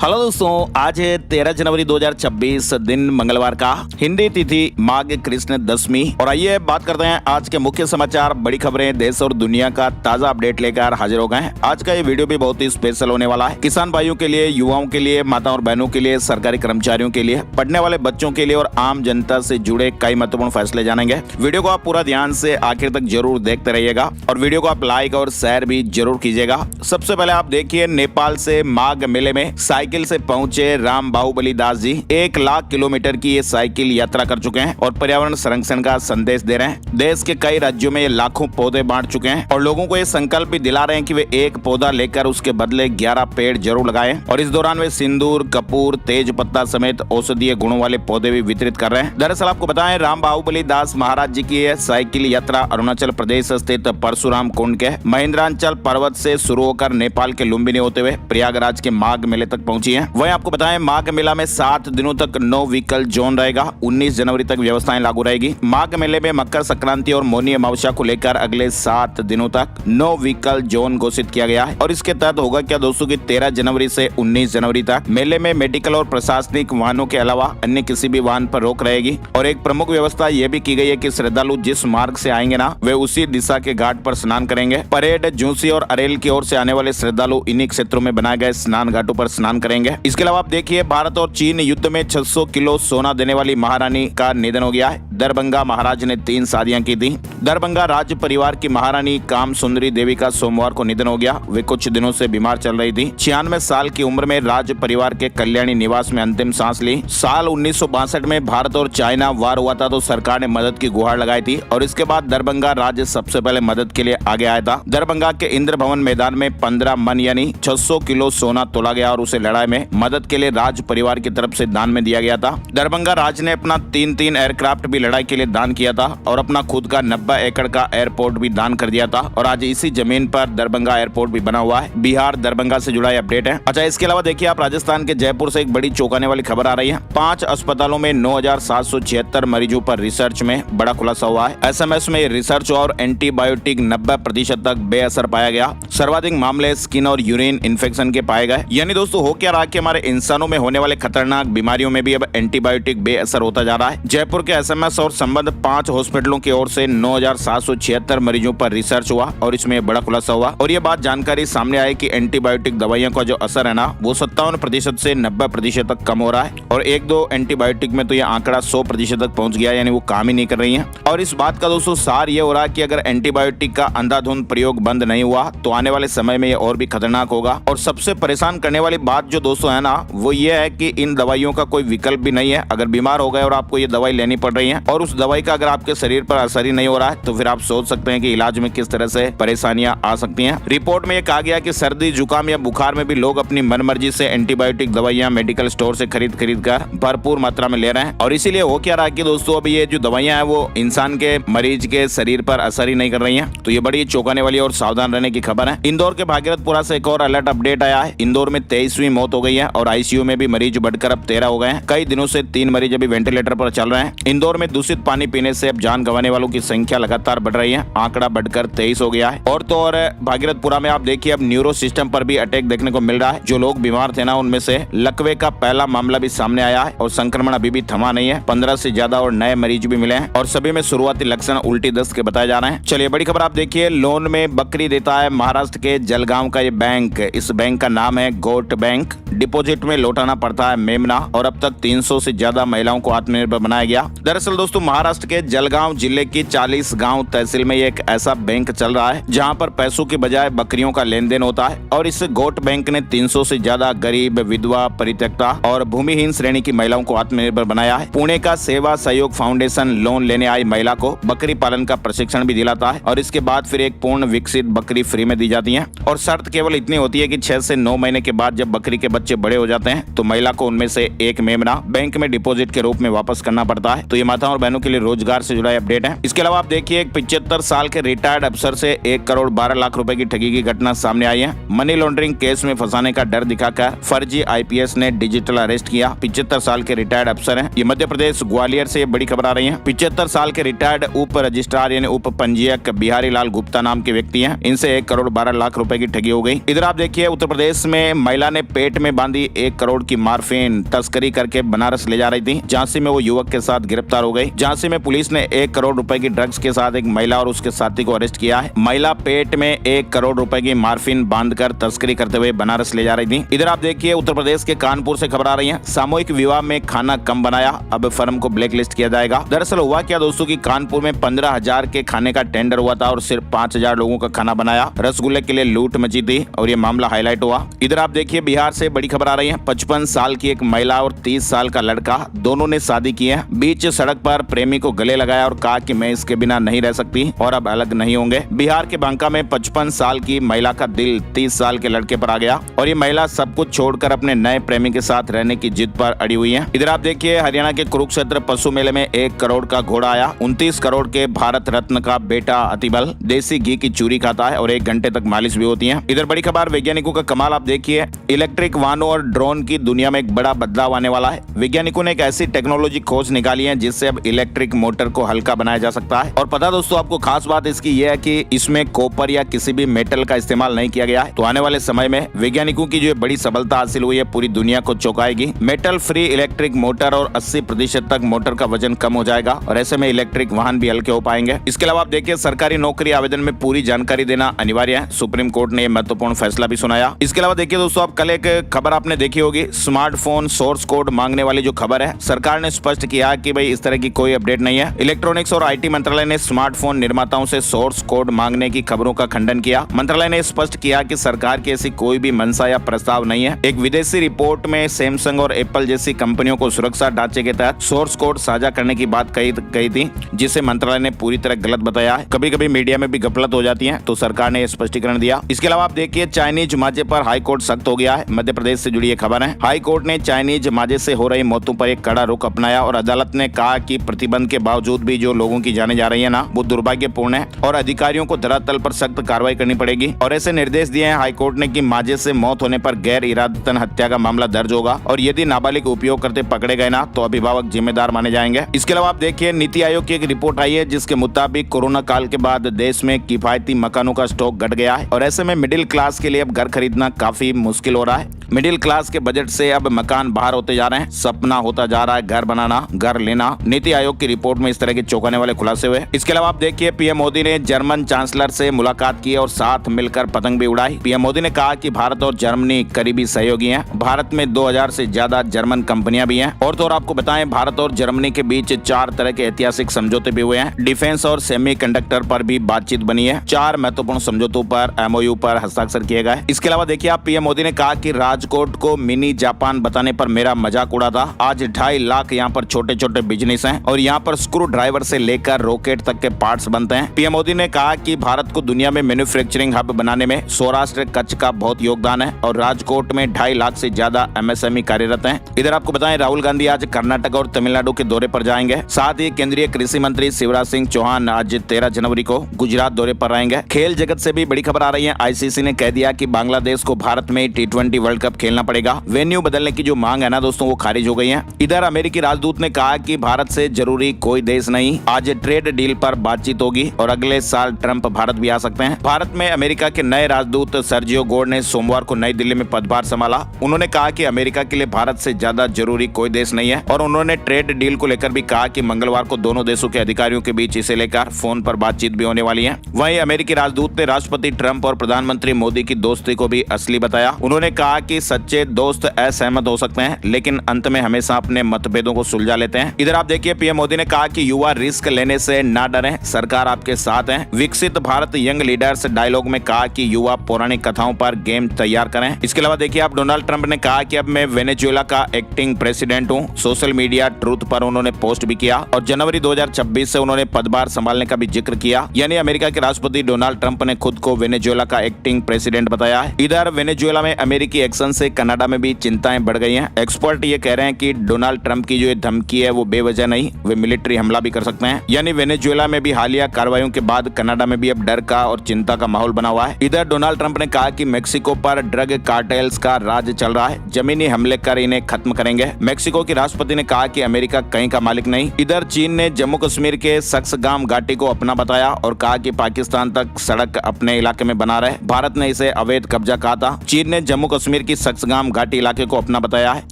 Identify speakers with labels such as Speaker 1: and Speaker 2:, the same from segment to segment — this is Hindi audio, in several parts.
Speaker 1: हेलो दोस्तों, आज है 13 जनवरी 2026 दिन मंगलवार का, हिंदी तिथि माघ कृष्ण दशमी। और आइए बात करते हैं आज के मुख्य समाचार, बड़ी खबरें, देश और दुनिया का ताजा अपडेट लेकर हाजिर हो गए हैं। आज का ये वीडियो भी बहुत ही स्पेशल होने वाला है। किसान भाइयों के लिए, युवाओं के लिए, माता और बहनों के लिए, सरकारी कर्मचारियों के लिए, पढ़ने वाले बच्चों के लिए और आम जनता से जुड़े कई महत्वपूर्ण फैसले जानेंगे। वीडियो को आप पूरा ध्यान से आखिर तक जरूर देखते रहिएगा और वीडियो को आप लाइक और शेयर भी जरूर कीजिएगा। सबसे पहले आप देखिए, नेपाल से माघ मेले में साइकिल से पहुंचे राम बाहुबली दास जी 1 लाख किलोमीटर की ये साइकिल यात्रा कर चुके हैं और पर्यावरण संरक्षण का संदेश दे रहे हैं। देश के कई राज्यों में ये लाखों पौधे बांट चुके हैं और लोगों को ये संकल्प भी दिला रहे हैं कि वे एक पौधा लेकर उसके बदले 11 पेड़ जरूर लगाएं। और इस दौरान वे सिंदूर, कपूर, तेज पत्ता समेत औषधीय गुणों वाले पौधे भी वितरित कर रहे हैं। दरअसल आपको बताएं, राम बाहुबली दास महाराज जी की यह साइकिल यात्रा अरुणाचल प्रदेश स्थित परशुराम कुंड के महेंद्रांचल पर्वत से शुरू होकर नेपाल के लुम्बिनी होते हुए प्रयागराज के माघ मेले तक पहुंची है। वहीं आपको बताएं, माघ मेला में 7 दिनों तक नो व्हीकल जोन रहेगा। 19 जनवरी तक व्यवस्थाएं लागू रहेगी। माघ मेले में मकर संक्रांति और मौनी अमावस्या को लेकर अगले 7 दिनों तक नो व्हीकल जोन घोषित किया गया है। और इसके तहत होगा क्या दोस्तों की 13 जनवरी से 19 जनवरी तक मेले में मेडिकल और प्रशासनिक वाहनों के अलावा अन्य किसी भी वाहन पर रोक रहेगी। और एक प्रमुख व्यवस्था यह भी की गई है कि श्रद्धालु जिस मार्ग से आएंगे ना, वे उसी दिशा के घाट पर स्नान करेंगे। परेड, झूसी और अरेल की ओर से आने वाले श्रद्धालु इन्हीं क्षेत्रों में बनाए गए स्नान घाटों पर स्नान करेंगे। इसके अलावा आप देखिए, भारत और चीन युद्ध में 600 किलो सोना देने वाली महारानी का निधन हो गया है। दरभंगा महाराज ने 3 शादियां की थी। दरभंगा राज परिवार की महारानी काम सुंदरी देवी का सोमवार को निधन हो गया। वे कुछ दिनों से बीमार चल रही थी। 96 साल की उम्र में राज परिवार के कल्याणी निवास में अंतिम सांस ली। साल 1962 में भारत और चाइना वार हुआ था तो सरकार ने मदद की गुहार लगाई थी और इसके बाद दरभंगा राज्य सबसे पहले मदद के लिए आगे आया था। दरभंगा के इंद्र भवन मैदान में 15 मन यानी 600 किलो सोना तोला गया और उसे लड़ाई में मदद के लिए राज परिवार की तरफ से दान में दिया गया था। दरभंगा राज ने अपना 3 एयरक्राफ्ट भी लड़ाई के लिए दान किया था और अपना खुद का 90 एकड़ का एयरपोर्ट भी दान कर दिया था। और आज इसी जमीन पर दरभंगा एयरपोर्ट भी बना हुआ है। बिहार दरभंगा से जुड़ा अपडेट है। अच्छा, इसके अलावा देखिए आप, राजस्थान के जयपुर से एक बड़ी चौंकाने वाली खबर आ रही है। 5 अस्पतालों में 9776 मरीजों पर रिसर्च में बड़ा खुलासा हुआ है। SMS में रिसर्च और एंटीबायोटिक 90% तक बेअसर पाया गया। सर्वाधिक मामले स्किन और यूरिन इन्फेक्शन के पाए गए। यानी दोस्तों हो क्या रहा कि हमारे इंसानों में होने वाले खतरनाक बीमारियों में भी अब एंटीबायोटिक बेअसर होता जा रहा है। जयपुर के SMS और संबद्ध 5 हॉस्पिटलों की ओर से 9776 मरीजों पर रिसर्च हुआ और इसमें बड़ा खुलासा हुआ। और ये बात जानकारी सामने आई कि एंटीबायोटिक दवाइयों का जो असर है ना, वो 57% से 90% तक कम हो रहा है। और 1-2 एंटीबायोटिक में तो ये आंकड़ा 100% तक पहुंच गया, यानी वो काम ही नहीं कर रही है। और इस बात का दोस्तों सार ये हो रहा है कि अगर एंटीबायोटिक का अंधाधुंध प्रयोग बंद नहीं हुआ तो आने वाले समय में ये और भी खतरनाक होगा। और सबसे परेशान करने वाली बात जो दोस्तों है ना, वो ये है कि इन दवाइयों का कोई विकल्प भी नहीं है। अगर बीमार हो गए और आपको ये दवाई लेनी पड़ रही है और उस दवाई का अगर आपके शरीर पर असर ही नहीं हो रहा है तो फिर आप सोच सकते हैं कि इलाज में किस तरह से परेशानियां आ सकती हैं। रिपोर्ट में ये कहा गया कि सर्दी, जुकाम या बुखार में भी लोग अपनी मनमर्जी से एंटीबायोटिक दवाइयां मेडिकल स्टोर से खरीद कर भरपूर मात्रा में ले रहे हैं। और इसीलिए हो क्या रहा है कि दोस्तों अभी ये जो दवाइयां हैं वो इंसान के मरीज के शरीर पर असर ही नहीं कर रही हैं। तो ये बड़ी चौंकाने वाली और सावधान रहने की खबर है। इंदौर के भागीरथपुरा से एक और अलर्ट अपडेट आया है। इंदौर में 23वीं मौत हो गई है और ICU में भी मरीज बढ़कर अब 13 हो गए हैं। कई दिनों से 3 मरीज अभी वेंटिलेटर पर चल रहे हैं। इंदौर में दूषित पानी पीने से अब जान गंवाने वालों की संख्या लगातार बढ़ रही है। आंकड़ा बढ़कर 23 हो गया है। और तो और भागीरथपुरा में आप देखिए, अब न्यूरो सिस्टम पर भी अटैक देखने को मिल रहा है। जो लोग बीमार थे ना, उनमें से लकवे का पहला मामला भी सामने आया है और संक्रमण अभी भी थमा नहीं है। 15 से ज्यादा और नए मरीज भी मिले हैं और सभी में शुरुआती लक्षण उल्टी दस्त के बताए जा रहे हैं। चलिए बड़ी खबर आप देखिए, लोन में बकरी देता है महाराष्ट्र के जलगांव का ये बैंक। इस बैंक का नाम है गोट बैंक। डिपॉजिट में लौटाना पड़ता है मेमना और अब तक 300 से ज्यादा महिलाओं को आत्मनिर्भर बनाया गया। दरअसल दोस्तों महाराष्ट्र के जलगांव जिले की 40 गांव तहसील में एक ऐसा बैंक चल रहा है जहां पर पैसों की बजाय बकरियों का लेन देन होता है। और इस गोट बैंक ने 300 से ज्यादा गरीब, विधवा, परित्यक्ता और भूमिहीन श्रेणी की महिलाओं को आत्मनिर्भर बनाया है। पुणे का सेवा सहयोग फाउंडेशन लोन लेने आई महिला को बकरी पालन का प्रशिक्षण भी दिलाता है और इसके बाद फिर एक पूर्ण विकसित बकरी फ्री में दी जाती है। और शर्त केवल इतनी होती है कि 6 से 9 महीने के बाद जब बकरी के बच्चे बड़े हो जाते हैं तो महिला को उनमें से एक मेमना बैंक में डिपॉजिट के रूप में वापस करना पड़ता है। तो ये माताओं माताओं और बहनों के लिए रोजगार से जुड़ा अपडेट है। इसके अलावा आप देखिए, एक 75 साल के रिटायर्ड अफसर से 1 करोड़ 12 लाख रुपए की ठगी की घटना सामने आई है। मनी लॉन्ड्रिंग केस में फंसाने का डर दिखाकर फर्जी आईपीएस ने डिजिटल अरेस्ट किया। 75 साल के रिटायर्ड अफसर हैं। ये मध्य प्रदेश ग्वालियर से बड़ी खबर आ रही है। 75 साल के रिटायर्ड उप रजिस्ट्रार यानी उप पंजीयक बिहारी लाल गुप्ता नाम के व्यक्ति हैं। इनसे 1 करोड़ 12 लाख रुपए की ठगी हो गई। इधर आप देखिए, उत्तर प्रदेश में महिला ने पेट में बांधी 1 करोड़ की मार्फिन तस्करी करके बनारस ले जा रही थी। झांसी में वो युवक के साथ गिरफ्तार हो गई। झांसी में पुलिस ने 1 करोड़ रुपए की ड्रग्स के साथ एक महिला और उसके साथी को अरेस्ट किया है। महिला पेट में 1 करोड़ रुपए की मार्फिन बांधकर तस्करी करते हुए बनारस ले जा रही थी। इधर आप देखिए, उत्तर प्रदेश के कानपुर से खबर आ रही है। सामूहिक विवाह में खाना कम बनाया, अब फर्म को ब्लैक लिस्ट किया जाएगा। दरअसल हुआ क्या दोस्तों की कानपुर में 15,000 के खाने का टेंडर हुआ था और सिर्फ 5,000 लोगों का खाना बनाया। रसगुल्ले के लिए लूट मची थी और ये मामला हाईलाइट हुआ। इधर आप देखिए, बिहार से बड़ी खबर आ रही है। 55 साल की एक महिला और 30 साल का लड़का, दोनों ने शादी की है। बीच सड़क पर प्रेमी को गले लगाया और कहा कि मैं इसके बिना नहीं रह सकती और अब अलग नहीं होंगे। बिहार के बांका में 55 साल की महिला का दिल 30 साल के लड़के पर आ गया और ये महिला सब कुछ छोड़कर अपने नए प्रेमी के साथ रहने की जिद पर अड़ी हुई है। इधर आप देखिए, हरियाणा के कुरुक्षेत्र पशु मेले में 1 करोड़ का घोड़ा आया। 29 करोड़ के भारत रत्न का बेटा अतिबल देसी घी की चूरी खाता है और 1 घंटे तक मालिश भी होती है। इधर बड़ी खबर, वैज्ञानिकों का कमाल आप देखिए, इलेक्ट्रिक वाहनों और ड्रोन की दुनिया में एक बड़ा बदलाव आने वाला है। वैज्ञानिकों ने एक ऐसी टेक्नोलॉजी खोज निकाली है जिससे अब इलेक्ट्रिक मोटर को हल्का बनाया जा सकता है। और पता दोस्तों आपको, खास बात इसकी यह है कि इसमें कॉपर या किसी भी मेटल का इस्तेमाल नहीं किया गया है। तो आने वाले समय में वैज्ञानिकों की जो बड़ी सफलता हासिल हुई है पूरी दुनिया को चौंकाएगी। मेटल फ्री इलेक्ट्रिक मोटर और 80% तक मोटर का वजन कम हो जाएगा और ऐसे में इलेक्ट्रिक वाहन भी हल्के हो पाएंगे। इसके अलावा आप देखिए, सरकारी नौकरी आवेदन में पूरी जानकारी देना अनिवार्य है। सुप्रीम कोर्ट ने महत्वपूर्ण फैसला भी सुनाया। इसके अलावा देखिए दोस्तों, आप कल एक खबर आपने देखी होगी, स्मार्टफोन सोर्स कोड मांगने वाली जो खबर है, सरकार ने स्पष्ट किया कि भाई इस तरह की कोई अपडेट नहीं है। इलेक्ट्रॉनिक्स और आईटी मंत्रालय ने स्मार्टफोन निर्माताओं से सोर्स कोड मांगने की खबरों का खंडन किया। मंत्रालय ने स्पष्ट किया कि सरकार की ऐसी कोई भी मंशा या प्रस्ताव नहीं है। एक विदेशी रिपोर्ट में सैमसंग और एप्पल जैसी कंपनियों को सुरक्षा ढांचे के तहत सोर्स कोड साझा करने की बात कही थी, जिसे मंत्रालय ने पूरी तरह गलत बताया है। कभी कभी मीडिया में भी गफलत हो जाती है, तो सरकार ने स्पष्टीकरण दिया। इसके अलावा आप देखिए, चाइनीज माजे पर हाई कोर्ट सख्त हो गया है। मध्य प्रदेश से जुड़ी ये खबर है। हाई कोर्ट ने चाइनीज माजे से हो रही मौतों पर एक कड़ा रुख अपनाया और अदालत ने कहा कि प्रतिबंध के बावजूद भी जो लोगों की जाने जा रही है ना, वो दुर्भाग्यपूर्ण है और अधिकारियों को धरातल पर सख्त कार्रवाई करनी पड़ेगी। और ऐसे निर्देश दिए हैं हाई कोर्ट ने कि माजे से मौत होने पर गैर इरादतन हत्या का मामला दर्ज होगा और यदि नाबालिग उपयोग करते पकड़े गए ना, तो अभिभावक जिम्मेदार माने जाएंगे। इसके अलावा आप देखिए, नीति आयोग की एक रिपोर्ट आई है जिसके मुताबिक कोरोना काल के बाद देश में किफायती मकानों का स्टॉक घट गया है और ऐसे में मिडिल क्लास के लिए अब घर खरीदना काफी मुश्किल हो रहा है। मिडिल क्लास के बजट से अब मकान बाहर होते जा रहे हैं। सपना होता जा रहा है घर बनाना, घर लेना। नीति आयोग की रिपोर्ट में इस तरह के चौंकाने वाले खुलासे हुए। इसके अलावा आप देखिए, पीएम मोदी ने जर्मन चांसलर से मुलाकात की और साथ मिलकर पतंग भी उड़ाई। पीएम मोदी ने कहा कि भारत और जर्मनी करीबी सहयोगी हैं। भारत में 2000 से ज्यादा जर्मन कंपनियां भी हैं। और तो और आपको बताएं, भारत और जर्मनी के बीच 4 तरह के ऐतिहासिक समझौते भी हुए हैं। डिफेंस और सेमीकंडक्टर पर भी बातचीत बनी है। 4 महत्वपूर्ण समझौतों पर MOU पर हस्ताक्षर किए गए। इसके अलावा देखिए आप, पीएम मोदी ने कहा कि राजकोट को मिनी जापान बताने पर मेरा मजाक उड़ा था। आज 2.5 लाख यहाँ पर छोटे छोटे बिजनेस हैं और यहाँ पर स्क्रू ड्राइवर से लेकर रॉकेट तक के पार्ट्स बनते हैं। पीएम मोदी ने कहा कि भारत को दुनिया में मैन्युफैक्चरिंग हब बनाने में सौराष्ट्र कच्छ का बहुत योगदान है और राजकोट में 2.5 लाख से ज्यादा MSME कार्यरत हैं। इधर आपको बताएं, राहुल गांधी आज कर्नाटक और तमिलनाडु के दौरे पर जाएंगे। साथ ही केंद्रीय कृषि मंत्री शिवराज सिंह चौहान आज 13 जनवरी को गुजरात दौरे पर रहेंगे। खेल जगत से भी बड़ी खबर आ रही है। ICC ने कह दिया कि बांग्लादेश को भारत में T20 वर्ल्ड कप खेलना पड़ेगा। वेन्यू बदलने की जो मांग है ना दोस्तों, वो खारिज हो गई है। इधर अमेरिकी राजदूत ने कहा कि भारत से जरूरी कोई देश नहीं, आज ट्रेड डील पर बातचीत होगी और अगले साल ट्रंप भारत भी आ सकते हैं। भारत में अमेरिका के नए राजदूत सर्जियो गोड ने सोमवार को नई दिल्ली में पदभार संभाला। उन्होंने कहा कि अमेरिका के लिए भारत से ज्यादा जरूरी कोई देश नहीं है और उन्होंने ट्रेड डील को लेकर भी कहा कि मंगलवार को दोनों देशों के अधिकारियों के बीच इसे लेकर फोन पर बातचीत भी होने वाली है। वहीं अमेरिकी राजदूत ने राष्ट्रपति ट्रंप और प्रधानमंत्री मोदी की दोस्ती को भी असली बताया। उन्होंने कहा कि सच्चे दोस्त असहमत हो सकते हैं लेकिन अंत में हमेशा अपने मतभेदों को सुलझा लेते हैं। इधर आप देखिए, पीएम मोदी ने कहा कि युवा रिस्क लेने से ना डरें, सरकार आपके साथ है। विकसित भारत यंग लीडर्स डायलॉग में कहा कि युवा पौराणिक कथाओं पर गेम तैयार करें। इसके अलावा देखिए आप, डोनाल्ड ट्रंप ने कहा कि अब मैं वेनेजुएला का एक्टिंग प्रेसिडेंट हूं। सोशल मीडिया ट्रूथ पर उन्होंने पोस्ट भी किया और जनवरी 2026 से उन्होंने पदभार संभालने का भी जिक्र किया। यानी अमेरिका के राष्ट्रपति डोनाल्ड ट्रंप ने खुद को वेनेजुएला का एक्टिंग प्रेसिडेंट बताया है। इधर वेनेजुएला में अमेरिकी एक्शन से कनाडा में भी चिंताएं बढ़ गई हैं। एक्सपर्ट ये कह रहे हैं कि डोनाल्ड ट्रंप की जो धमकी है वो बेवजह नहीं नहीं, वे मिलिट्री हमला भी कर सकते हैं। यानी वेनेजुएला में भी हालिया कार्रवाइयों के बाद कनाडा में भी अब डर का और चिंता का माहौल बना हुआ है। इधर डोनाल्ड ट्रंप ने कहा कि मेक्सिको पर ड्रग कार्टेल्स का राज चल रहा है, जमीनी हमले कर इन्हें खत्म करेंगे। मेक्सिको के राष्ट्रपति ने कहा कि अमेरिका कहीं का मालिक नहीं। इधर चीन ने जम्मू कश्मीर के सक्सगाम घाटी को अपना बताया और कहा कि पाकिस्तान तक सड़क अपने इलाके में बना रहे। भारत ने इसे अवैध कब्जा कहा था। चीन ने जम्मू कश्मीर की सक्सगाम घाटी इलाके को अपना बताया है,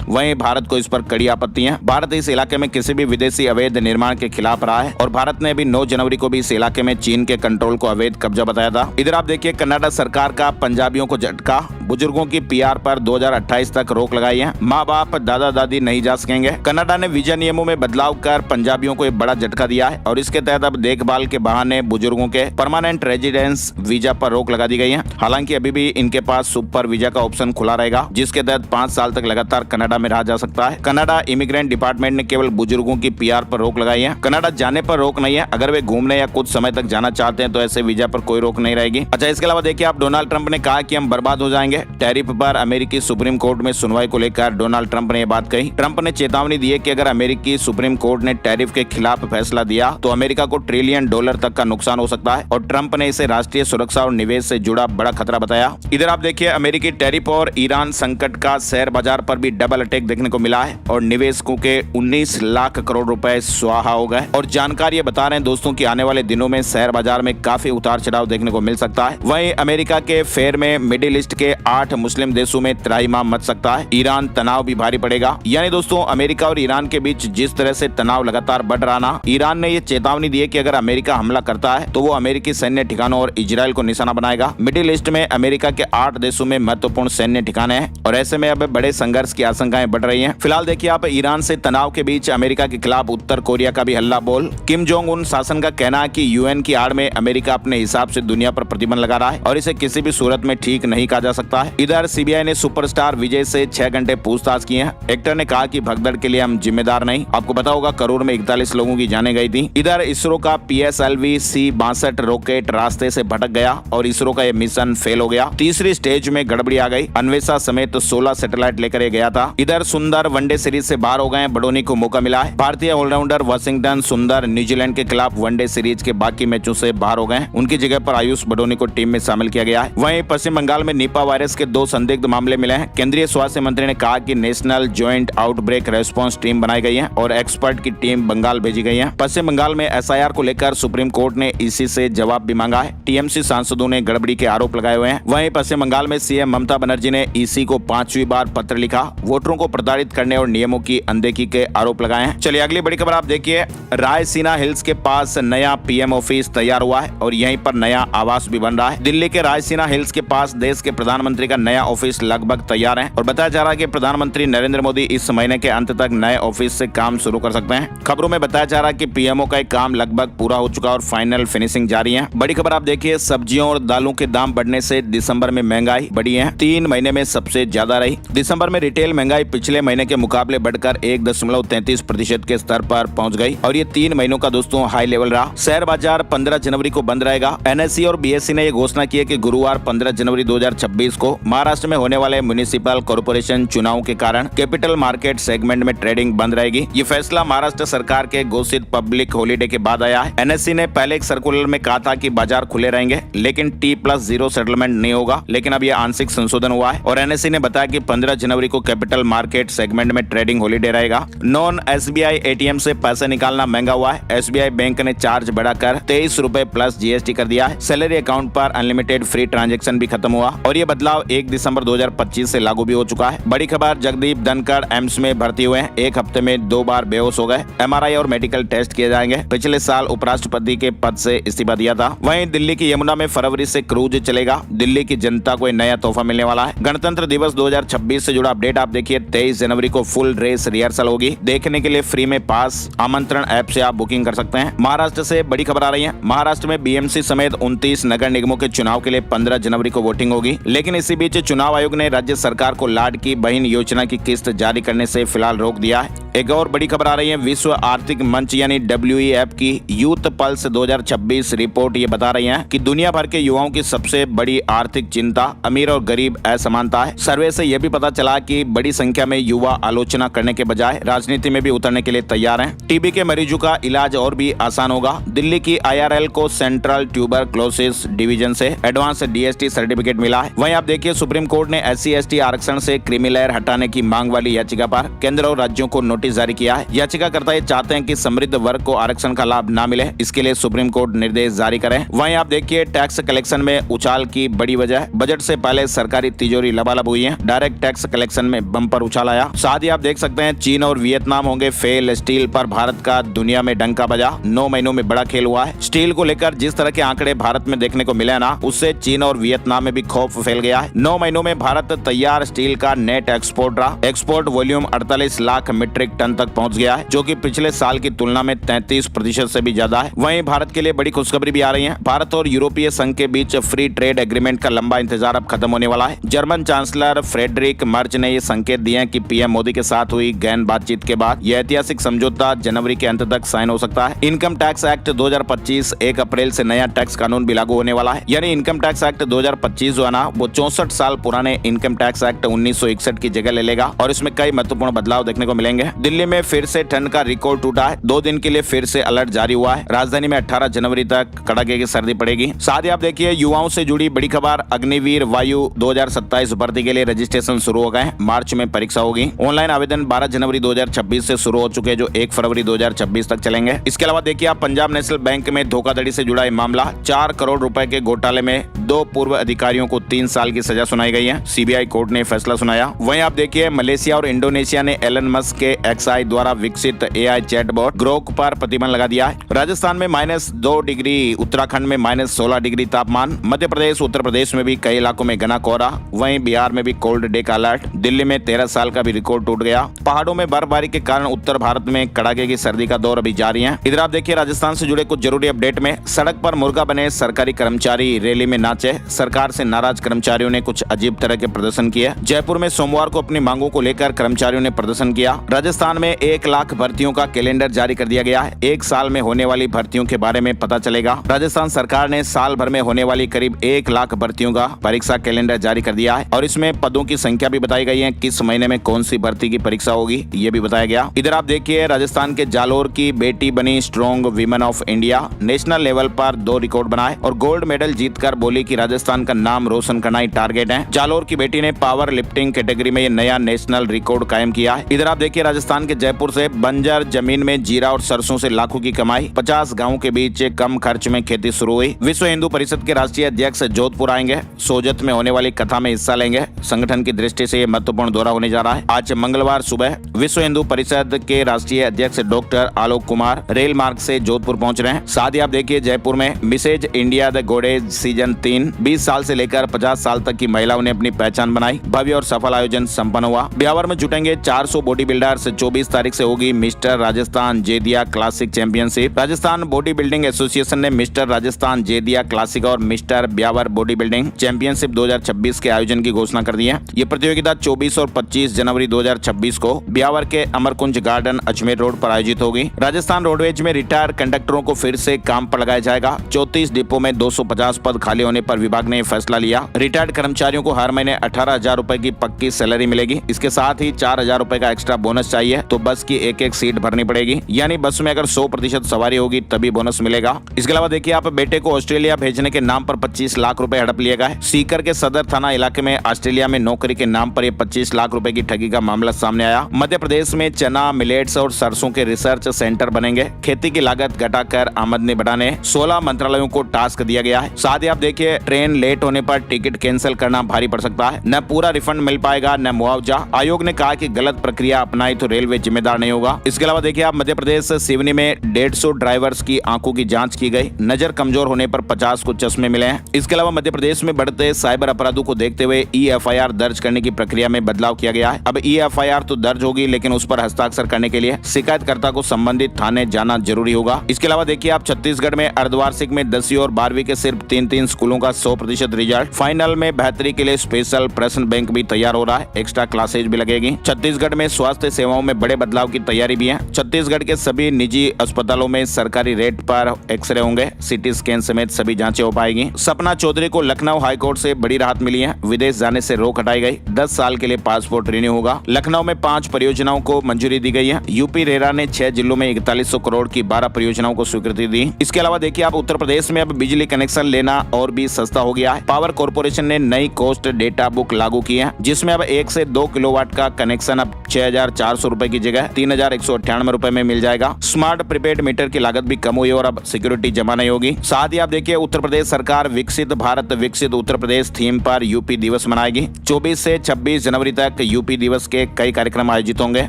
Speaker 1: वहीं भारत को इस पर कड़ी आपत्ति है। भारत इस इलाके में किसी भी विदेशी अवैध निर्माण के खिलाफ रहा है और भारत ने अभी 9 जनवरी को भी इस इलाके में चीन के कंट्रोल को अवैध कब्जा बताया था। इधर आप देखिए कनाडा सरकार का पंजाबियों को झटका, बुजुर्गों की पीआर पर 2028 तक रोक लगाई है। माँ बाप दादा दादी नहीं जा सकेंगे। कनाडा ने वीजा नियमों में बदलाव कर पंजाबियों को एक बड़ा झटका दिया है और इसके तहत अब देखभाल के बहाने बुजुर्गों के परमानेंट रेजिडेंस वीजा पर रोक लगा दी गई है। हालांकि अभी भी इनके पास सुपर वीजा का ऑप्शन खुला रहेगा, जिसके तहत 5 साल तक लगातार कनाडा में रहा जा सकता है। कनाडा इमिग्रेंट डिपार्टमेंट ने केवल बुजुर्गों की पीआर पर रोक लगाई है। कनाडा जाने पर रोक नहीं है, अगर वे घूमने या कुछ समय तक जाना चाहते हैं तो ऐसे वीजा पर कोई रोक नहीं रहेगी। अच्छा, इसके अलावा देखिए आप डोनाल्ड ट्रंप ने कहा कि हम बर्बाद हो जाएंगे। टैरिफ पर अमेरिकी सुप्रीम कोर्ट में सुनवाई को लेकर डोनाल्ड ट्रंप ने यह बात कही। ट्रंप ने चेतावनी दी है कि अगर अमेरिकी सुप्रीम कोर्ट ने टैरिफ के खिलाफ फैसला दिया तो अमेरिका को $1 ट्रिलियन तक का नुकसान हो सकता है और ट्रंप ने इसे राष्ट्रीय सुरक्षा और निवेश से जुड़ा बड़ा खतरा बताया। इधर आप देखिए अमेरिकी टैरिफ और ईरान संकट का शेयर बाजार पर भी डबल अटैक देखने को मिला है और निवेशकों के 19 लाख करोड़ रुपए स्वाहा हो गए। और जानकारी बता रहे हैं दोस्तों कि आने वाले दिनों में शेयर बाजार में काफी उतार चढ़ाव देखने को मिल सकता है। वहीं अमेरिका के फेयर में मिडिल ईस्ट के 8 मुस्लिम देशों में त्राहिमाम मच सकता है। ईरान तनाव भी भारी पड़ेगा। यानी दोस्तों अमेरिका और ईरान के बीच जिस तरह से तनाव लगातार बढ़ रहा ना, ईरान ने ये चेतावनी दी है कि अगर अमेरिका हमला करता है तो वो अमेरिकी सैन्य ठिकानों और इजराइल को निशाना बनाएगा। मिडिल ईस्ट में अमेरिका के 8 देशों में महत्वपूर्ण सैन्य ठिकाने हैं और ऐसे में अब बड़े संघर्ष की आशंकाएं बढ़ रही हैं। फिलहाल देखिए आप ईरान से तनाव के बीच अमेरिका के खिलाफ उत्तर कोरिया का भी हल्ला बोल। किम जोंग उन शासन का कहना है कि यूएन की आड़ में अमेरिका अपने हिसाब से दुनिया पर प्रतिबंध लगा रहा है और इसे किसी भी सूरत में ठीक नहीं कहा जा सकता है। इधर सीबीआई ने सुपरस्टार विजय से 6 घंटे पूछताछ की है। एक्टर ने कहा कि भगदड़ के लिए हम जिम्मेदार नहीं। आपको पता होगा करूर में 41 लोगों की जानें गई थी। इधर इसरो का PSLV-C-62 रॉकेट रास्ते से भटक गया और इसरो का यह मिशन फेल हो गया। तीसरी स्टेज में गड़बड़ी आ गई। अन्वेषा समेत 16 सैटेलाइट लेकर ये गया था। इधर सुंदर वनडे सीरीज से बाहर हो गए। बडोनी को मौका मिला है। भारतीय ऑलराउंडर वाशिंगटन सुंदर न्यूजीलैंड के खिलाफ वनडे सीरीज के बाकी मैचों से बाहर हो गए। उनकी जगह पर आयुष बडोनी को टीम में शामिल किया गया है। वहीं पश्चिम बंगाल में निपा वायरस के 2 संदिग्ध मामले मिले हैं। केंद्रीय स्वास्थ्य मंत्री ने कहा कि national joint outbreak response team बनाई गई है और एक्सपर्ट की टीम बंगाल भेजी गई है। पश्चिम बंगाल में SIR को लेकर सुप्रीम कोर्ट ने ईसी से जवाब भी मांगा है। TMC सांसदों ने गड़बड़ी के आरोप लगाए हुए हैं। वहीं पश्चिम बंगाल में सीएम ममता बनर्जी ने ईसी को 5वीं बार पत्र लिखा, वोटरों को प्रताड़ित करने और नियमों की अनदेखी के आरोप लगाए हैं। चलिए अगली बड़ी खबर आप देखिए। रायसीना हिल्स के पास नया PM ऑफिस तैयार हुआ है और यहीं पर नया आवास भी बन रहा है। दिल्ली के रायसीना हिल्स के पास देश के प्रधानमंत्री का नया ऑफिस लगभग तैयार है और बताया जा रहा है कि प्रधानमंत्री नरेंद्र मोदी इस महीने के अंत तक नए ऑफिस से काम शुरू कर सकते हैं। खबरों में बताया जा रहा है कि PMO का एक काम लगभग पूरा हो चुका और फाइनल फिनिशिंग जारी है। बड़ी खबर आप देखिए, सब्जियों और दालों के दाम बढ़ने से दिसंबर में महंगाई बढ़ी है। 3 महीने में सबसे ज्यादा रही। दिसंबर में रिटेल महंगाई पिछले महीने के मुकाबले बढ़कर 1.33% के स्तर पर पहुंच गई और ये 3 महीनों का दोस्तों हाई लेवल रहा। शेयर बाजार 15 जनवरी को बंद रहेगा। NSE और BSE ने यह घोषणा की है कि गुरुवार 15 जनवरी 2026 को महाराष्ट्र में होने वाले म्युनिसिपल कॉर्पोरेशन चुनाव के कारण कैपिटल मार्केट सेगमेंट में ट्रेडिंग बंद रहेगी। ये फैसला महाराष्ट्र सरकार के घोषित पब्लिक हॉलीडे के बाद आया है। NSE ने पहले एक सर्कुलर में कहा था कि बाजार खुले रहेंगे लेकिन T+0 सेटलमेंट नहीं होगा, लेकिन अब यह आंशिक संशोधन हुआ है और NSE ने बताया कि 15 जनवरी को कैपिटल मार्केट सेगमेंट में ट्रेडिंग हॉलीडे रहेगा। नॉन SBI ATM से पैसे निकालना महंगा हुआ है। SBI बैंक ने चार्ज बढ़ाकर 23 रुपए प्लस GST कर दिया है। सैलरी अकाउंट पर अनलिमिटेड फ्री ट्रांजैक्शन भी खत्म हुआ और ये बदलाव 1 दिसंबर 2025 से लागू भी हो चुका है। बड़ी खबर, जगदीप धनखड़ एम्स में भर्ती हुए हैं। 1 हफ्ते में 2 बार बेहोश हो गए। MRI और मेडिकल टेस्ट किए जाएंगे। पिछले साल उपराष्ट्रपति के पद से इस्तीफा दिया था। वहीं दिल्ली की यमुना में फरवरी से क्रूज चलेगा। दिल्ली की जनता को नया तोहफा मिलने वाला है। गणतंत्र दिवस 2026 से जुड़ा अपडेट आप देखिए। 23 जनवरी को फुल रेस रिहर्सल होगी। देखने के लिए फ्री में पास आमंत्रण ऐप से आप बुकिंग कर सकते हैं। महाराष्ट्र से बड़ी खबर आ रही है। महाराष्ट्र में BMC समेत 29 नगर निगमों के चुनाव के लिए 15 जनवरी को वोटिंग होगी, लेकिन इसी बीच चुनाव आयोग ने राज्य सरकार को लाडकी बहन योजना की किस्त जारी करने से फिलहाल रोक दिया है। एक और बड़ी खबर आ रही है विश्व आर्थिक मंच यानी WEF की यूथ पल्स 2026 रिपोर्ट ये बता रही है कि दुनिया भर के युवाओं की सबसे बड़ी आर्थिक चिंता अमीर और गरीब असमानता है। सर्वे से यह भी पता चला कि बड़ी संख्या में युवा आलोचना करने के बजाय राजनीति में भी उतरने के लिए तैयार हैं। टीबी के मरीजों का इलाज और भी आसान होगा। दिल्ली की IRL को सेंट्रल ट्यूबरक्लोसिस डिवीजन से एडवांस DST सर्टिफिकेट मिला है। वहीं आप देखिए सुप्रीम कोर्ट ने SC/ST आरक्षण से क्रीमी लेयर हटाने की मांग वाली याचिका पर केंद्र और राज्यों को नोटिस जारी किया है। याचिकाकर्ता ये चाहते हैं कि समृद्ध वर्ग को आरक्षण का लाभ न मिले, इसके लिए सुप्रीम कोर्ट निर्देश जारी करे। वहीं आप देखिए टैक्स कलेक्शन में उछाल की बड़ी वजह, बजट से पहले सरकारी तिजोरी लबालब हुई है। डायरेक्ट टैक्स कलेक्शन में बम्पर उछाल आया। साथ ही आप देख सकते हैं चीन और वियतनाम होंगे फेल। स्टील पर भारत का दुनिया में डंका बजा। 9 महीनों में बड़ा खेल हुआ है। स्टील को लेकर जिस तरह के आंकड़े भारत में देखने को मिले ना, उससे चीन और वियतनाम में भी खौफ फैल गया है। 9 महीनों में भारत तैयार स्टील का नेट एक्सपोर्ट रहा। Export volume 48 lakh metric ton तक पहुंच गया है, जो कि पिछले साल की तुलना में 33% से भी ज्यादा है। वहीं भारत के लिए बड़ी खुशखबरी भी आ रही है। भारत और यूरोपीय संघ के बीच फ्री ट्रेड एग्रीमेंट का लंबा इंतजार अब खत्म होने वाला है। जर्मन चांसलर फ्रेडरिक मर्च ने ये संकेत दिए हैं कि PM मोदी के साथ हुई गहन बातचीत के बाद यह ऐतिहासिक समझौता जनवरी के अंत तक साइन हो सकता है। इनकम टैक्स एक्ट 2025 1 अप्रैल से नया टैक्स कानून भी लागू होने वाला है। यानी इनकम टैक्स एक्ट 2025 जो है ना, वो 64 साल पुराने इनकम टैक्स एक्ट 1961 की जगह ले लेगा और इसमें कई महत्वपूर्ण बदलाव देखने को मिलेंगे। दिल्ली में फिर से ठंड का रिकॉर्ड टूटा है। 2 दिन के लिए फिर से अलर्ट जारी हुआ है। राजधानी में 18 जनवरी तक कड़ाके की सर्दी पड़ेगी। साथ ही आप देखिए युवाओं से जुड़ी बड़ी खबर, अग्निवीर वायु 2027 भर्ती के लिए रजिस्ट्रेशन शुरू हो गए। मार्च में परीक्षा होगी। ऑनलाइन आवेदन 12 जनवरी 2026 से शुरू हो चुके, जो 1 फरवरी 2026 तक चलेंगे। इसके अलावा देखिए आप पंजाब नेशनल बैंक में धोखाधड़ी से जुड़ा मामला, 4 करोड़ रुपए के घोटाले में 2 पूर्व अधिकारियों को 3 साल की सजा सुनाई गई है। CBI कोर्ट ने फैसला सुनाया। वहीं आप देखिए मलेशिया और इंडोनेशिया ने एलन मस्क के XI द्वारा विकसित AI चैटबॉट ग्रोक पर प्रतिबंध लगा दिया है। राजस्थान में -2 डिग्री, उत्तराखंड में -16 डिग्री तापमान, मध्य प्रदेश उत्तर प्रदेश में भी कई इलाकों में घना कोहरा, वहीं बिहार में भी कोल्ड डे का अलर्ट। दिल्ली में 13 साल का भी रिकॉर्ड टूट गया। पहाड़ों में बर्फबारी के कारण उत्तर भारत में कड़ाके की सर्दी का दौर अभी जारी है। इधर आप देखिए राजस्थान से जुड़े कुछ जरूरी अपडेट में, सड़क पर मुर्गा बने सरकारी कर्मचारी रैली में नाचे। सरकार से नाराज कर्मचारियों ने कुछ अजीब तरह के प्रदर्शन किए। जयपुर में सोमवार को अपनी मांगों को लेकर कर्मचारियों ने प्रदर्शन किया। राजस्थान में 1 लाख भर्तियों का कैलेंडर जारी कर दिया गया है। 1 साल में होने वाली भर्तियों के बारे में पता चलेगा। राजस्थान सरकार ने साल भर में होने वाली करीब 1 लाख भर्तियों का परीक्षा कैलेंडर जारी कर दिया है और इसमें पदों की संख्या भी बताई गई है। किस महीने में कौन सी भर्ती की परीक्षा होगी ये भी बताया गया। इधर आप देखिए राजस्थान के जालोर की बेटी बनी strong women of India. National level पर 2 रिकॉर्ड बनाए और गोल्ड मेडल जीतकर बोली कि राजस्थान का नाम रोशन करना ही टारगेट है। जालोर की बेटी ने पावर लिफ्टिंग कैटेगरी में ये नया नेशनल रिकॉर्ड कायम किया है। इधर आप देखिए राजस्थान के जयपुर से बंजर जमीन में जीरा और सरसों से लाखों की कमाई। 50 गाँव के बीच कम खर्च में खेती शुरू हुई। विश्व हिंदू परिषद के राष्ट्रीय अध्यक्ष जोधपुर आएंगे। सोजत में होने वाली कथा में हिस्सा लेंगे। संगठन की दृष्टि से यह महत्वपूर्ण दौरा होने जा रहा है। आज मंगलवार सुबह विश्व हिंदू परिषद के राष्ट्रीय अध्यक्ष डॉक्टर आलोक कुमार रेल मार्ग से जोधपुर पहुंच रहे हैं। साथ ही आप देखिए जयपुर में Mrs India the goddess season 3 20 साल से लेकर 50 साल तक की महिलाओं ने अपनी पहचान बनाई। भव्य और सफल आयोजन संपन्न हुआ। ब्यावर में जुटेंगे 400 बॉडी बिल्डर्स। 24 तारीख से होगी mister Rajasthan Jedia classic championship. Rajasthan body building association ने मिस्टर राजस्थान जेदिया क्लासिक और mister Beawar body building championship 2026 के आयोजन की घोषणा कर दी है। ये प्रतियोगिता 24 और 25 जनवरी 2026 को ब्यावर के अमरकुंज गार्डन अजमेर रोड पर आयोजित होगी। राजस्थान रोडवेज में रिटायर कंडक्टरों को फिर से काम पर लगाया जाएगा। 34 डिपो में 250 पद खाली होने पर विभाग ने फैसला लिया। रिटायर्ड कर्मचारियों को हर महीने 18,000 रुपए की पक्की सैलरी मिलेगी। इसके साथ ही 4,000 रुपए का एक्स्ट्रा बोनस चाहिए तो बस की एक सीट भरनी पड़ेगी। यानी बस में अगर 100% सवारी होगी तभी बोनस मिलेगा। इसके अलावा देखिए आप बेटे को ऑस्ट्रेलिया भेजने के नाम पर 25 लाख रुपए हड़प लिए गए। सीकर के सदर थाना इलाके में ऑस्ट्रेलिया में नौकरी के नाम पर 25 लाख रुपए की ठगी का मामला सामने आया। मध्य प्रदेश में चना, मिलेट्स और सरसों के रिसर्च सेंटर बनेंगे। खेती की लागत घटाकर आमदनी बढ़ाने 16 मंत्रालयों को टास्क दिया गया है। साथ ही आप देखिए ट्रेन लेट होने पर टिकट कैंसिल करना भारी पड़ सकता है। न पूरा रिफंड मिल पाएगा न मुआवजा। आयोग ने कहा कि गलत प्रक्रिया अपनाई तो रेलवे जिम्मेदार नहीं होगा। इसके अलावा देखिए आप मध्य प्रदेश सिवनी में 150 ड्राइवर्स की आंखों की जांच की गई। नजर कमजोर होने पर 50 को चश्मे मिले हैं। इसके अलावा मध्य प्रदेश में बढ़ते साइबर अपराधों को देखते हुए EFIR दर्ज करने की प्रक्रिया में बदलाव किया गया है। अब EFIR तो दर्ज होगी लेकिन उस पर हस्ताक्षर करने के लिए शिकायतकर्ता को संबंधित थाने जाना जरूरी होगा। इसके अलावा देखिए आप छत्तीसगढ़ में अर्धवार्षिक में 10वीं और 12वीं के सिर्फ 3 स्कूलों का 100% रिजल्ट। फाइनल में बेहतरी के लिए स्पेशल प्रश्न बैंक भी तैयार हो रहा है। एक्स्ट्रा क्लासेज भी लगेगी। छत्तीसगढ़ में स्वास्थ्य सेवाओं में बड़े बदलाव की तैयारी भी है। छत्तीसगढ़ के सभी निजी अस्पतालों में सरकारी रेट पर एक्सरे होंगे, सीटी स्कैन समेत सभी जांचें हो पाएगी। सपना चौधरी को लखनऊ हाईकोर्ट से बड़ी राहत मिली है, विदेश जाने से रोक हटाई गई, 10 साल के लिए पासपोर्ट रिन्यू होगा। लखनऊ में 5 परियोजनाओं को मंजूरी दी गई है। यूपी रेरा ने 6 जिलों में 4100 करोड़ की 12 परियोजनाओं को स्वीकृति दी। इसके अलावा देखिए आप उत्तर प्रदेश में अब बिजली कनेक्शन लेना और भी सस्ता हो गया है। पावर कॉर्पोरेशन ने नई कॉस्ट डेटा बुक लागू की है, जिसमें अब 1 से 2 किलोवाट का कनेक्शन अब 6400 रुपए की जगह 3198 रुपए में मिल जाएगा। स्मार्ट प्रीपेड मीटर की लागत भी कम हुई और अब सिक्योरिटी जमा नहीं होगी। साथ ही आप देखिए उत्तर प्रदेश सरकार विकसित भारत विकसित उत्तर प्रदेश थीम पर यूपी दिवस मनाएगी। 24 से 26 जनवरी तक यूपी दिवस के कई कार्यक्रम आयोजित होंगे।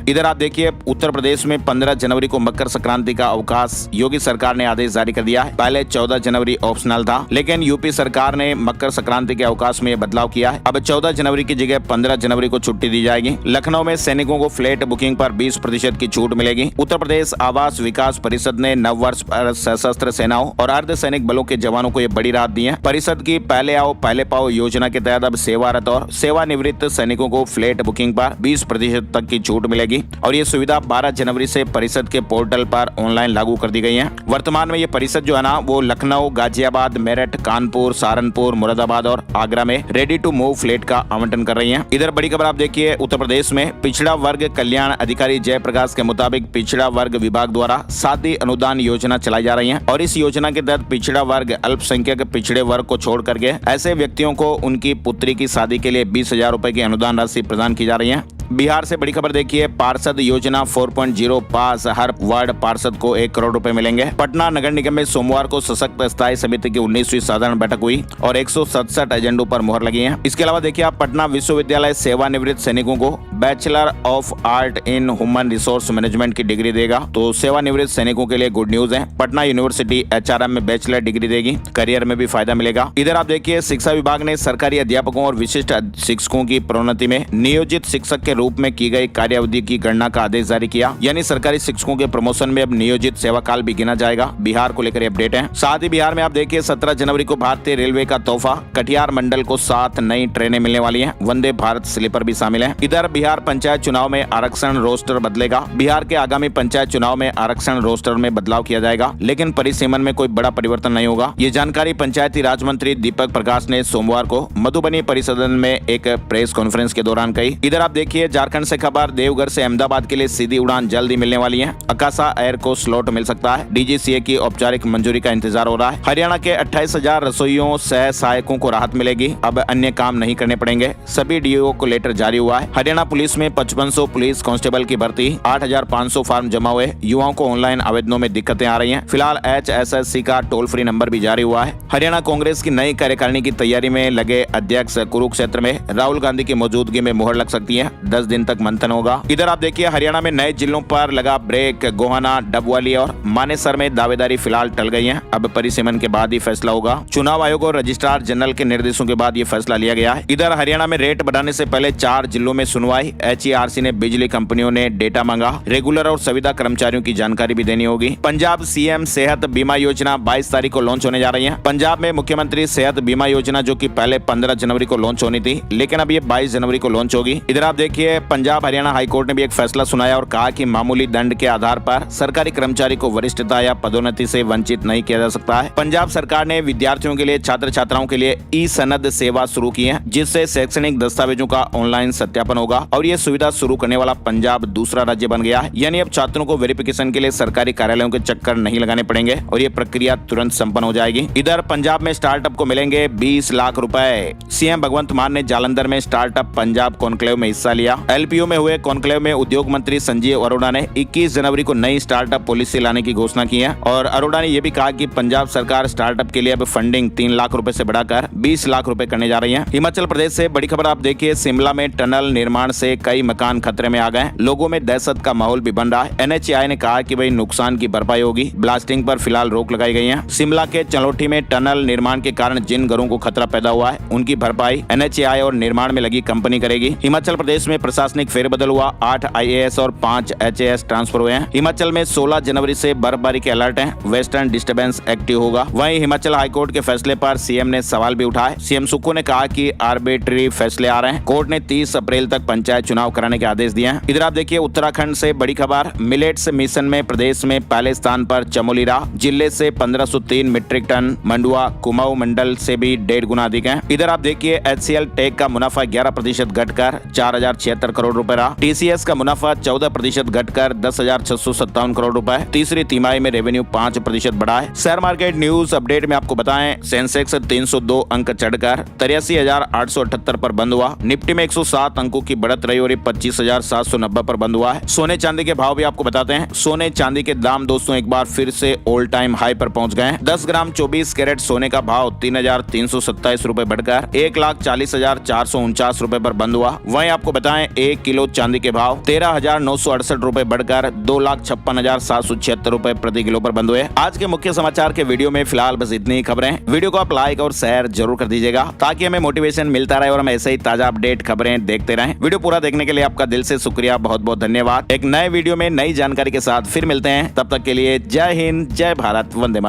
Speaker 1: इधर आप देखिए उत्तर प्रदेश में 15 जनवरी को मकर संक्रांति का अवकाश योगी सरकार ने आदेश जारी कर दिया है। पहले 14 जनवरी ऑप्शनल था, लेकिन यूपी सरकार ने मकर संक्रांति के अवकाश में बदलाव किया है। अब 14 जनवरी की जगह 15 जनवरी को छुट्टी दी जाएगी। लखनऊ में सैनिकों को फ्लैट बुकिंग पर 20% की छूट मिलेगी। उत्तर प्रदेश आवास विकास परिषद ने नववर्ष पर सशस्त्र सेनाओं और अर्धसैनिक बलों के जवानों को ये बड़ी राहत दी है। परिषद की पहले आओ पहले पाओ योजना के तहत अब सेवारत और सेवानिवृत्त सैनिकों को फ्लैट बुकिंग पर 20% तक की छूट मिलेगी और ये सुविधा 12 जनवरी से परिषद के पोर्टल पर ऑनलाइन लागू कर दी गई है। वर्तमान में ये परिषद जो है ना वो लखनऊ, गाजियाबाद, मेरठ, कानपुर, सहारनपुर, मुरादाबाद और आगरा में रेडी टू मूव फ्लैट का आवंटन कर रही है। इधर बड़ी खबर आप देखिए उत्तर प्रदेश में पिछड़ा वर्ग कल्याण अधिकारी जयप्रकाश के मुताबिक पिछड़ा वर्ग विभाग द्वारा शादी अनुदान योजना चलाई जा रही है और इस योजना के तहत पिछड़ा वर्ग अल्पसंख्यक पिछड़े वर्ग को छोड़ करके ऐसे व्यक्तियों को उनकी पुत्री की शादी के लिए 20,000 रुपए की अनुदान राशि प्रदान की जा रही है। बिहार से बड़ी खबर देखिए पार्षद योजना 4.0 पास, हर वार्ड पार्षद को 1 करोड़ रुपए मिलेंगे। पटना नगर निगम में सोमवार को सशक्त स्थायी समिति की 19वीं साधारण बैठक हुई और 167 एजेंडों पर मुहर लगी है। इसके अलावा देखिए आप पटना विश्वविद्यालय सेवानिवृत्त सैनिकों को bachelor of art in human resource management की डिग्री देगा, तो सेवानिवृत्त सैनिकों के लिए गुड न्यूज है। पटना यूनिवर्सिटी HRM में बैचलर डिग्री देगी, करियर में भी फायदा मिलेगा। इधर आप देखिए शिक्षा विभाग ने सरकारी अध्यापकों और विशिष्ट शिक्षकों की प्रोन्नति में नियोजित शिक्षक के रूप में की गई कार्यावधि की गणना का आदेश जारी किया, यानी सरकारी शिक्षकों के प्रमोशन में अब नियोजित सेवा काल भी गिना जाएगा। बिहार को लेकर अपडेट है। साथ ही बिहार में आप देखिए 17 जनवरी को भारतीय रेलवे का तोहफा, कटिहार मंडल को 7 नई ट्रेनें मिलने वाली हैं। वंदे भारत स्लीपर भी शामिल है। इधर बिहार पंचायत चुनाव में आरक्षण रोस्टर बदलेगा। बिहार के आगामी पंचायत चुनाव में आरक्षण रोस्टर में बदलाव किया जाएगा, लेकिन परिसीमन में कोई बड़ा परिवर्तन नहीं होगा। ये जानकारी पंचायती राज मंत्री दीपक प्रकाश ने सोमवार को मधुबनी परिसदन में एक प्रेस कॉन्फ्रेंस के दौरान कही। इधर आप देखिए झारखंड से खबर, देवघर से अहमदाबाद के लिए सीधी उड़ान जल्द ही मिलने वाली है। अकाशा एयर को स्लॉट मिल सकता है। DGCA की औपचारिक मंजूरी का इंतजार हो रहा है। हरियाणा के 28,000 रसोइयों सह सहायकों को राहत मिलेगी, अब अन्य काम नहीं करने पड़ेंगे। सभी DO को लेटर जारी हुआ है। हरियाणा पुलिस में 5500 पुलिस कांस्टेबल की भर्ती, 8500 फॉर्म जमा हुए। युवाओं को ऑनलाइन आवेदनों में दिक्कतें आ रही हैं। फिलहाल HSSC का टोल फ्री नंबर भी जारी हुआ है। हरियाणा कांग्रेस की नई कार्यकारिणी की तैयारी में लगे अध्यक्ष कुरुक्षेत्र में राहुल गांधी की मौजूदगी में मुहर लग सकती है। 10 दिन तक मंथन होगा। इधर आप देखिए हरियाणा में नए जिलों पर लगा ब्रेक। गोहाना, डबवाली और मानेसर में दावेदारी फिलहाल टल गई है। अब परिसीमन के बाद ही फैसला होगा। चुनाव आयोग और रजिस्ट्रार जनरल के निर्देशों के बाद ये फैसला लिया गया है। इधर हरियाणा में रेट बढ़ाने से पहले 4 जिलों में सुनवाई। HERC ने बिजली कंपनियों ने डेटा मांगा। रेगुलर और संविदा कर्मचारियों की जानकारी भी देनी होगी। पंजाब CM सेहत बीमा योजना 22 तारीख को लॉन्च होने जा रही है। पंजाब में मुख्यमंत्री सेहत बीमा योजना जो कि पहले 15 जनवरी को लॉन्च होनी थी, लेकिन अब ये 22 जनवरी को लॉन्च होगी। इधर आप देखिए पंजाब हरियाणा हाईकोर्ट ने भी एक फैसला सुनाया और कहा कि मामूली दंड के आधार पर सरकारी कर्मचारी को वरिष्ठता या पदोन्नति से वंचित नहीं किया जा सकता है। पंजाब सरकार ने विद्यार्थियों के लिए, छात्र छात्राओं के लिए ई-सनद सेवा शुरू की है, जिससे शैक्षणिक दस्तावेजों का ऑनलाइन सत्यापन होगा और ये सुविधा शुरू करने वाला पंजाब दूसरा राज्य बन गया है। यानी अब छात्रों को वेरिफिकेशन के लिए सरकारी कार्यालयों के चक्कर नहीं लगाने पड़ेंगे और ये प्रक्रिया तुरंत संपन्न हो जाएगी। इधर पंजाब में स्टार्टअप को मिलेंगे 20 लाख रुपए। CM भगवंत मान ने जालंधर में स्टार्टअप पंजाब कॉन्क्लेव में हिस्सा लिया। LPO में हुए कॉन्क्लेव में उद्योग मंत्री संजीव अरोड़ा ने 21 जनवरी को नई स्टार्टअप पॉलिसी लाने की घोषणा की है और अरोड़ा ने यह भी कहा कि पंजाब सरकार स्टार्टअप के लिए अब फंडिंग 3 लाख रुपए से बढ़ाकर 20 लाख रुपए करने जा रही है। हिमाचल प्रदेश से बड़ी खबर आप देखिए, शिमला में टनल निर्माण से कई मकान खतरे में आ गए। लोगों में दहशत का माहौल भी बन रहा है। NHAI ने कहा कि भाई नुकसान की भरपाई होगी। ब्लास्टिंग पर फिलहाल रोक लगाई गई है। शिमला के चलोठी में टनल निर्माण के कारण जिन घरों को खतरा पैदा हुआ है उनकी भरपाई NHAI और निर्माण में लगी कंपनी करेगी। हिमाचल प्रदेश में प्रशासनिक फेरबदल हुआ, 8 IAS और 5 HAS ट्रांसफर हुए हैं। हिमाचल में 16 जनवरी से बर्फबारी के अलर्ट हैं, वेस्टर्न डिस्टर्बेंस एक्टिव होगा। वहीं हिमाचल हाईकोर्ट के फैसले पर सीएम ने सवाल भी उठाए। सीएम सुक्खू ने कहा कि आर्बिट्री फैसले आ रहे हैं। कोर्ट ने 30 अप्रैल तक पंचायत चुनाव कराने के आदेश दिए हैं। इधर आप देखिए उत्तराखंड से बड़ी खबर, मिलेट्स मिशन में प्रदेश में पहले स्थान पर चमोली रहा। जिले से 1503 मीट्रिक टन, मंडुआ कुमाऊं मंडल से भी 1.5 गुना अधिक है। इधर आप देखिए HCL टेक का मुनाफा 11% घटकर 4076 करोड़ रुपए रहा। TCS का मुनाफा 14% घटकर 10,657 करोड़ रुपए। तीसरी तिमाही में रेवेन्यू 5% बढ़ा है। शेयर मार्केट न्यूज अपडेट में आपको बताएं, सेंसेक्स 302 अंक चढ़कर 83,878 पर बंद हुआ। निफ्टी में 107 अंकों की बढ़त रही और 25,790 पर बंद हुआ है। सोने चांदी के भाव भी आपको बताते हैं। सोने चांदी के दाम दोस्तों एक बार फिर से ऑल टाइम हाई पर पहुंच गए हैं। 10 ग्राम 24 कैरेट सोने का भाव 3,327 रुपए बढ़कर 1,40,449 रुपए पर बंद हुआ। वहीं आपको बताएं 1 किलो चांदी के भाव 13,968 रुपए बढ़कर 2,56,776 रुपए प्रति किलो पर बंद हुए। आज के मुख्य समाचार के वीडियो में फिलहाल बस इतनी ही खबरें। वीडियो को आप लाइक और शेयर जरूर कर दीजिएगा ताकि हमें मोटिवेशन मिलता रहे और हम ऐसे ही ताजा अपडेट खबरें देखते रहें। वीडियो पूरा देखने के लिए आपका दिल से शुक्रिया, बहुत बहुत धन्यवाद। एक नए वीडियो में नई जानकारी के साथ फिर मिलते हैं, तब तक के लिए जय हिंद, जय भारत, वंदे मातरम।